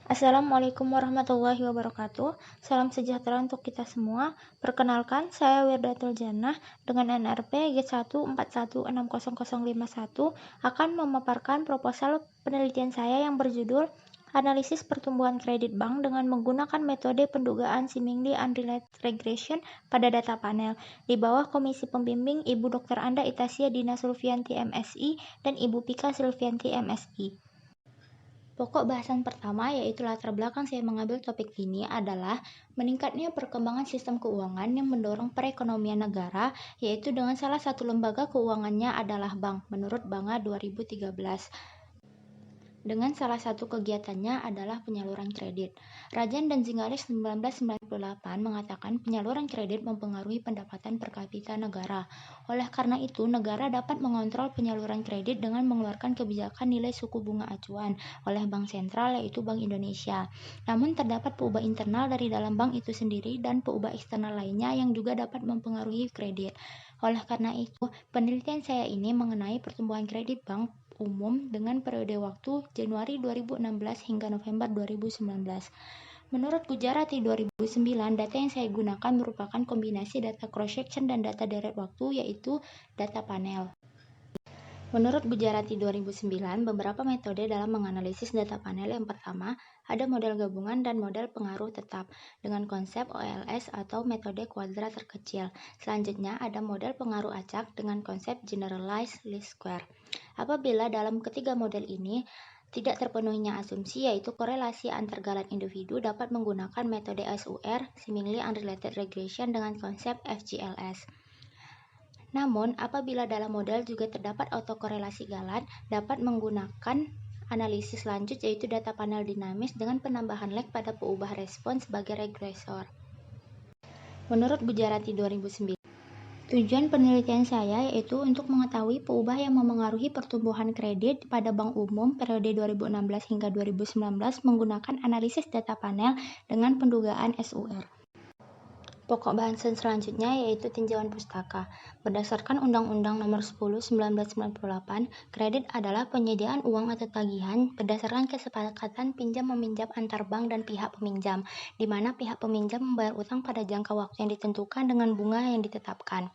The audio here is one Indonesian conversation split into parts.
Assalamualaikum warahmatullahi wabarakatuh. Salam sejahtera untuk kita semua. Perkenalkan, saya Wirdatul Jannah dengan NRP G141600051 akan memaparkan proposal penelitian saya yang berjudul Analisis Pertumbuhan Kredit Bank dengan menggunakan metode pendugaan seemingly unrelated regression pada data panel di bawah Komisi Pembimbing Ibu Dr. Anda Itasia Dina Sulfianti MSI dan Ibu Pika Sulfianti MSI. Pokok bahasan pertama, yaitu latar belakang saya mengambil topik ini adalah meningkatnya perkembangan sistem keuangan yang mendorong perekonomian negara, yaitu dengan salah satu lembaga keuangannya adalah bank, menurut Banga 2013. Dengan salah satu kegiatannya adalah penyaluran kredit. Rajan dan Zingaris 1998 mengatakan penyaluran kredit mempengaruhi pendapatan per kapita negara. Oleh karena itu, negara dapat mengontrol penyaluran kredit dengan mengeluarkan kebijakan nilai suku bunga acuan oleh Bank Sentral, yaitu Bank Indonesia. Namun terdapat peubah internal dari dalam bank itu sendiri dan peubah eksternal lainnya yang juga dapat mempengaruhi kredit. Oleh karena itu, penelitian saya ini mengenai pertumbuhan kredit bank umum dengan periode waktu Januari 2016 hingga November 2019. Menurut Gujarati 2009, data yang saya gunakan merupakan kombinasi data cross-section dan data deret waktu, yaitu data panel. Menurut Gujarati 2009, beberapa metode dalam menganalisis data panel. Yang pertama, ada model gabungan dan model pengaruh tetap dengan konsep OLS atau metode kuadrat terkecil. Selanjutnya, ada model pengaruh acak dengan konsep generalized least square. Apabila dalam ketiga model ini tidak terpenuhinya asumsi, yaitu korelasi antar galat individu, dapat menggunakan metode SUR, seemingly unrelated regression dengan konsep FGLS. Namun, apabila dalam model juga terdapat autokorelasi galat, dapat menggunakan analisis lanjut, yaitu data panel dinamis dengan penambahan lag pada peubah respon sebagai regresor. Menurut Gujarati 2009, tujuan penelitian saya yaitu untuk mengetahui peubah yang memengaruhi pertumbuhan kredit pada bank umum periode 2016 hingga 2019 menggunakan analisis data panel dengan pendugaan SUR. Pokok bahasan selanjutnya yaitu tinjauan pustaka. Berdasarkan Undang-Undang Nomor 10 1998, kredit adalah penyediaan uang atau tagihan berdasarkan kesepakatan pinjam-meminjam antar bank dan pihak peminjam, di mana pihak peminjam membayar utang pada jangka waktu yang ditentukan dengan bunga yang ditetapkan.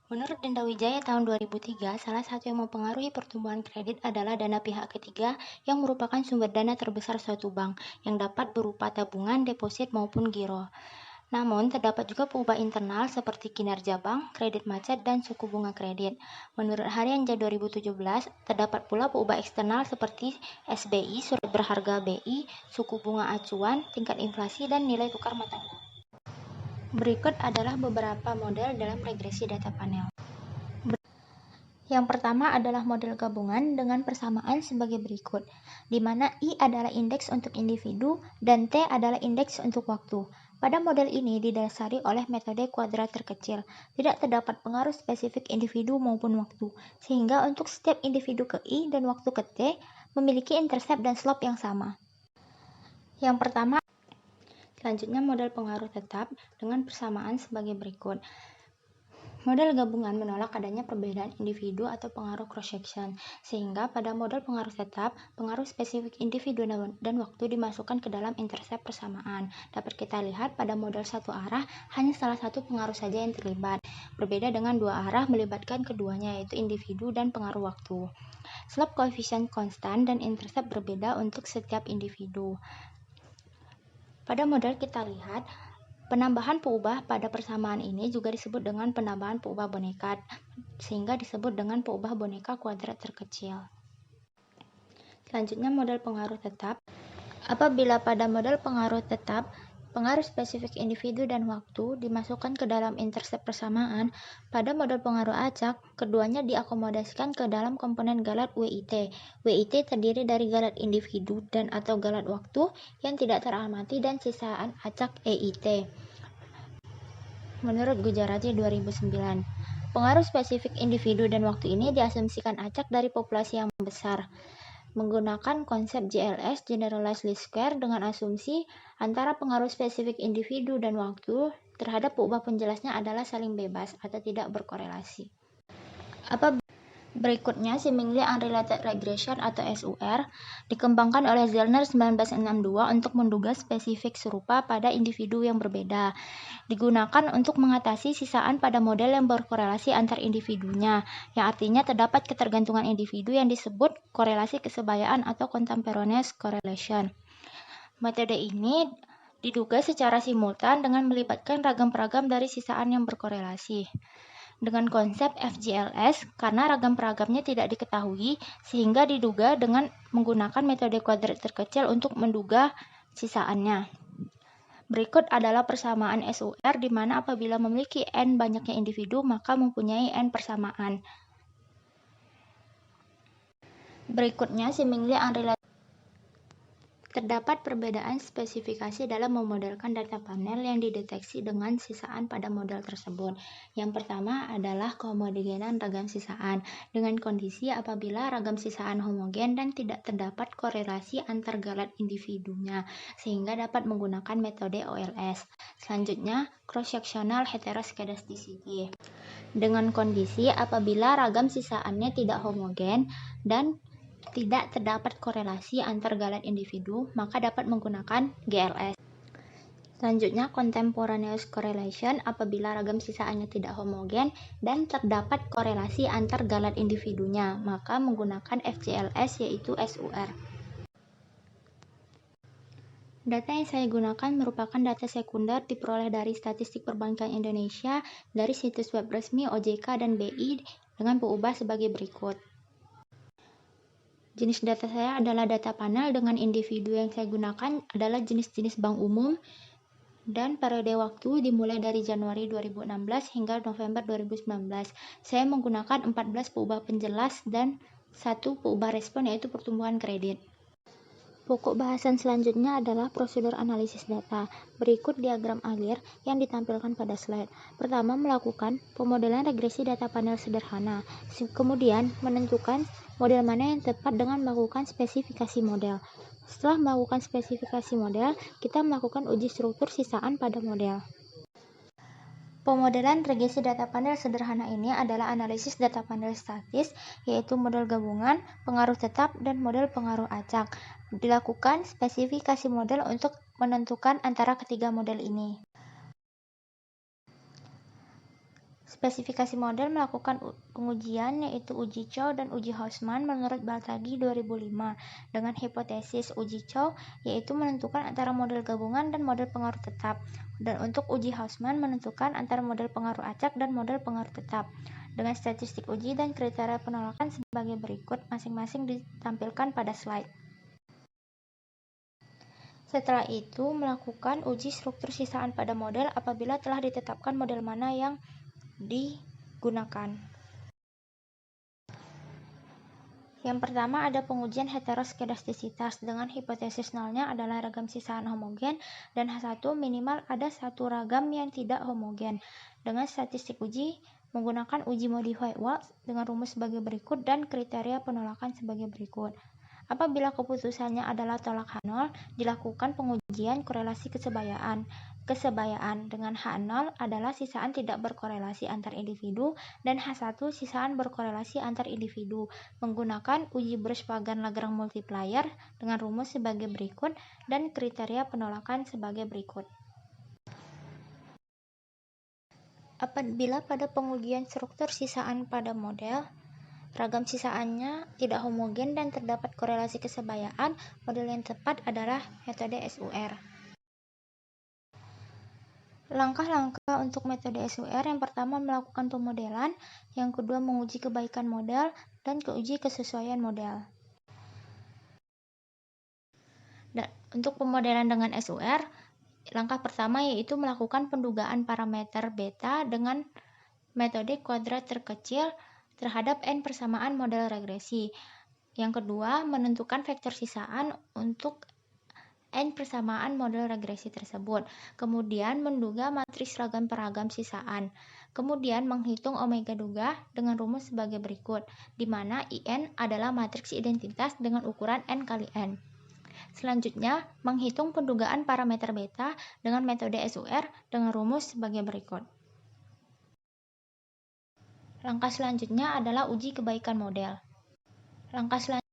Menurut Denda Wijaya tahun 2003, salah satu yang mempengaruhi pertumbuhan kredit adalah dana pihak ketiga yang merupakan sumber dana terbesar suatu bank, yang dapat berupa tabungan, deposit, maupun giro. Namun, terdapat juga peubah internal seperti kinerja bank, kredit macet, dan suku bunga kredit. Menurut Harian J 2017, terdapat pula peubah eksternal seperti SBI, surat berharga BI, suku bunga acuan, tingkat inflasi, dan nilai tukar mata uang. Berikut adalah beberapa model dalam regresi data panel. Yang pertama adalah model gabungan dengan persamaan sebagai berikut, di mana I adalah indeks untuk individu dan T adalah indeks untuk waktu. Pada model ini didasari oleh metode kuadrat terkecil, tidak terdapat pengaruh spesifik individu maupun waktu, sehingga untuk setiap individu ke I dan waktu ke T memiliki intercept dan slope yang sama. Yang pertama, selanjutnya model pengaruh tetap dengan persamaan sebagai berikut. Model gabungan menolak adanya perbedaan individu atau pengaruh cross-section, sehingga pada model pengaruh tetap, pengaruh spesifik individu dan waktu dimasukkan ke dalam intercept persamaan. Dapat kita lihat pada model satu arah, hanya salah satu pengaruh saja yang terlibat. Berbeda dengan dua arah melibatkan keduanya, yaitu individu dan pengaruh waktu. Slope koefisien konstan dan intercept berbeda untuk setiap individu. Pada model kita lihat, penambahan peubah pada persamaan ini juga disebut dengan penambahan peubah boneka, sehingga disebut dengan peubah boneka kuadrat terkecil. Selanjutnya model pengaruh tetap. Apabila pada model pengaruh tetap, pengaruh spesifik individu dan waktu dimasukkan ke dalam intercept persamaan, pada model pengaruh acak, keduanya diakomodasikan ke dalam komponen galat WIT. WIT terdiri dari galat individu dan atau galat waktu yang tidak teramati dan sisaan acak EIT. Menurut Gujarati 2009, pengaruh spesifik individu dan waktu ini diasumsikan acak dari populasi yang besar, menggunakan konsep GLS (Generalized Least Square) dengan asumsi antara pengaruh spesifik individu dan waktu terhadap peubah penjelasnya adalah saling bebas atau tidak berkorelasi. Berikutnya, Seemingly Unrelated Regression atau SUR dikembangkan oleh Zellner 1962 untuk menduga spesifik serupa pada individu yang berbeda. Digunakan untuk mengatasi sisaan pada model yang berkorelasi antar individunya, yang artinya terdapat ketergantungan individu yang disebut korelasi kesebayaan atau contemporaneous correlation. Metode ini diduga secara simultan dengan melibatkan ragam-ragam dari sisaan yang berkorelasi. Dengan konsep FGLS, karena ragam-ragamnya tidak diketahui, sehingga diduga dengan menggunakan metode kuadrat terkecil untuk menduga sisaannya. Berikut adalah persamaan SUR, di mana apabila memiliki N banyaknya individu, maka mempunyai N persamaan. Berikutnya, seemingly unrelated. Terdapat perbedaan spesifikasi dalam memodelkan data panel yang dideteksi dengan sisaan pada model tersebut. Yang pertama adalah kehomogenan ragam sisaan, dengan kondisi apabila ragam sisaan homogen dan tidak terdapat korelasi antar galat individunya, sehingga dapat menggunakan metode OLS. Selanjutnya, cross-sectional heteroskedasticity, dengan kondisi apabila ragam sisaannya tidak homogen dan tidak terdapat korelasi antar galat individu, maka dapat menggunakan GLS. Selanjutnya, contemporaneous correlation apabila ragam sisaannya tidak homogen dan terdapat korelasi antar galat individunya, maka menggunakan FGLS yaitu SUR. Data yang saya gunakan merupakan data sekunder diperoleh dari Statistik Perbankan Indonesia dari situs web resmi OJK dan BI dengan diubah sebagai berikut. Jenis data saya adalah data panel dengan individu yang saya gunakan adalah jenis-jenis bank umum dan periode waktu dimulai dari Januari 2016 hingga November 2019. Saya menggunakan 14 peubah penjelas dan 1 peubah respon yaitu pertumbuhan kredit. Pokok bahasan selanjutnya adalah prosedur analisis data. Berikut diagram alir yang ditampilkan pada slide. Pertama, melakukan pemodelan regresi data panel sederhana. Kemudian, menentukan model mana yang tepat dengan melakukan spesifikasi model. Setelah melakukan spesifikasi model, kita melakukan uji struktur sisaan pada model. Pemodelan regresi data panel sederhana ini adalah analisis data panel statis, yaitu model gabungan, pengaruh tetap, dan model pengaruh acak. Dilakukan spesifikasi model untuk menentukan antara ketiga model ini. Spesifikasi model melakukan pengujian yaitu uji Chow dan uji Hausman menurut Baltagi 2005 dengan hipotesis uji Chow yaitu menentukan antara model gabungan dan model pengaruh tetap, dan untuk uji Hausman menentukan antara model pengaruh acak dan model pengaruh tetap dengan statistik uji dan kriteria penolakan sebagai berikut, masing-masing ditampilkan pada slide. Setelah itu, melakukan uji struktur sisaan pada model apabila telah ditetapkan model mana yang digunakan. Yang pertama ada pengujian heteroskedastisitas dengan hipotesis nolnya adalah ragam sisaan homogen dan H1 minimal ada satu ragam yang tidak homogen. Dengan statistik uji menggunakan uji modified Walsh dengan rumus sebagai berikut dan kriteria penolakan sebagai berikut. Apabila keputusannya adalah tolak H0, dilakukan pengujian korelasi kesebayaan. Kesebayaan dengan H0 adalah sisaan tidak berkorelasi antar individu dan H1 sisaan berkorelasi antar individu menggunakan uji Bruce-Pagan-Lagrange multiplier dengan rumus sebagai berikut dan kriteria penolakan sebagai berikut. Apabila pada pengujian struktur sisaan pada model ragam sisaannya tidak homogen dan terdapat korelasi kesebayaan, model yang tepat adalah metode SUR. Langkah-langkah untuk metode SUR yang pertama melakukan pemodelan, yang kedua menguji kebaikan model, dan keuji kesesuaian model. Dan untuk pemodelan dengan SUR, langkah pertama yaitu melakukan pendugaan parameter beta dengan metode kuadrat terkecil terhadap N persamaan model regresi. Yang kedua, menentukan vektor sisaan untuk N persamaan model regresi tersebut. Kemudian, menduga matriks ragam peragam sisaan. Kemudian, menghitung omega duga dengan rumus sebagai berikut, di mana IN adalah matriks identitas dengan ukuran N kali N. Selanjutnya, menghitung pendugaan parameter beta dengan metode SUR dengan rumus sebagai berikut. Langkah selanjutnya adalah uji kebaikan model. Langkah selanjutnya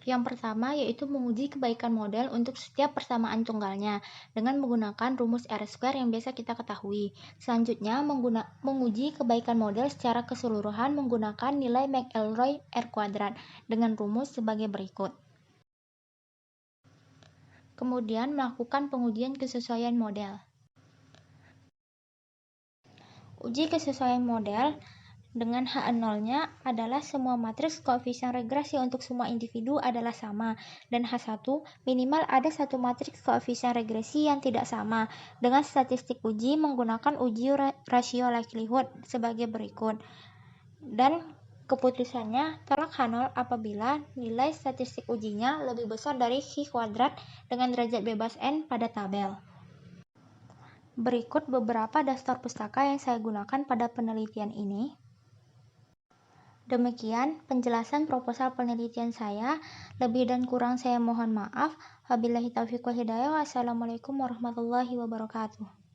yang pertama yaitu menguji kebaikan model untuk setiap persamaan tunggalnya dengan menggunakan rumus R-square yang biasa kita ketahui. Selanjutnya, menguji kebaikan model secara keseluruhan menggunakan nilai McElroy R kuadrat dengan rumus sebagai berikut. Kemudian melakukan pengujian kesesuaian model. Uji kesesuaian model dengan H0-nya adalah semua matriks koefisien regresi untuk semua individu adalah sama, dan H1 minimal ada satu matriks koefisien regresi yang tidak sama, dengan statistik uji menggunakan uji rasio likelihood sebagai berikut. Dan keputusannya tolak H0 apabila nilai statistik ujinya lebih besar dari Chi kuadrat dengan derajat bebas N pada tabel. Berikut beberapa daftar pustaka yang saya gunakan pada penelitian ini. Demikian penjelasan proposal penelitian saya. Lebih dan kurang saya mohon maaf. Wabillahi taufiq wal hidayah. Wassalamualaikum warahmatullahi wabarakatuh.